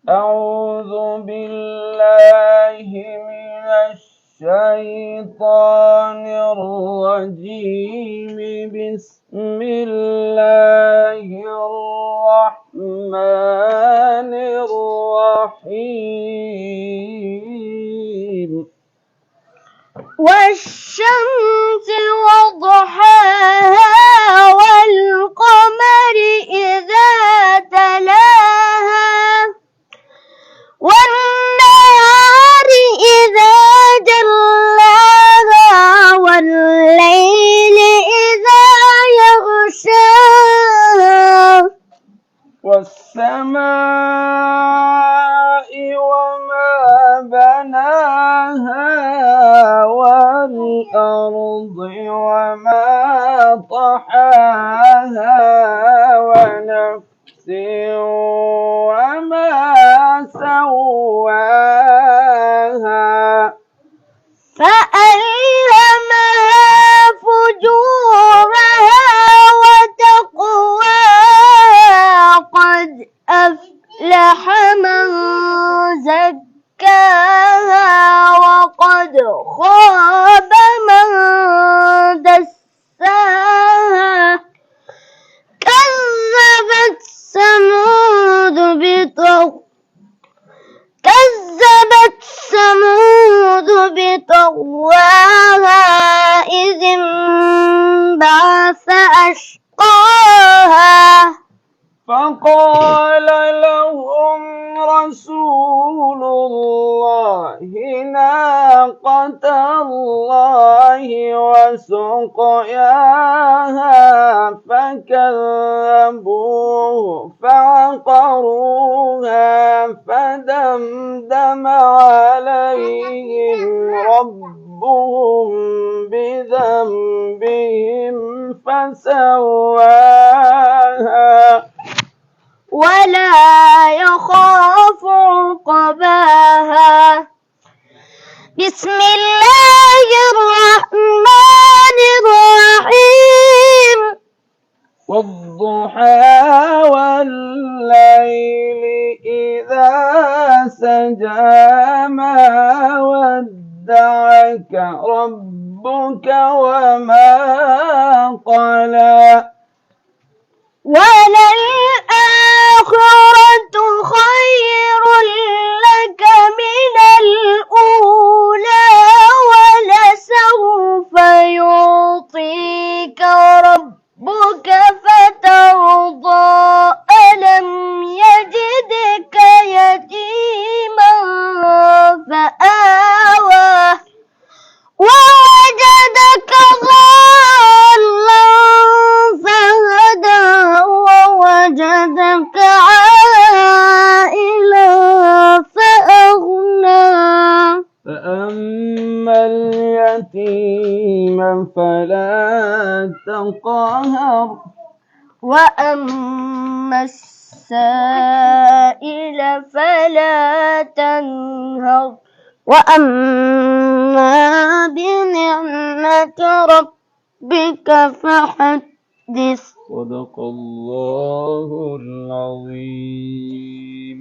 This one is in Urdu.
أعوذ بالله من الشيطان الرجيم. بسم الله الرحمن الرحيم. والشمس وضحاها والقمر إذا تلاها والنهار إذا جلاها والليل إذا يغشاها والسماء وما بناها والأرض وما طحاها ونفس وما سواها فألهمها فجورها وتقواها قد أفلح من زكاها وقد خاب من دساها. كذبت ثمود بطغواها إذ انبعث أشقاها فقال لهم رسول الله ناقة الله وسقياها فكذبوه فعقروها فدمدم عليهم ربهم بذنبهم فسواها ولا يخاف عقباها. بسم الله الرحمن الرحيم. والضحى والليل إذا سجى ما ودعك ربك وما قلى وللآخرة خير لك من الأولى ولسوف يعطيك ربك فترضى. ألم يجدك يتيما فآوى ووجدك ضالا فهدى ووجدك عائلا فأغنى. فأما اليتيم فلا تقهر وأما السائل فلا تنهر وأما بنعمة ربك فحدث. صدق الله العظيم.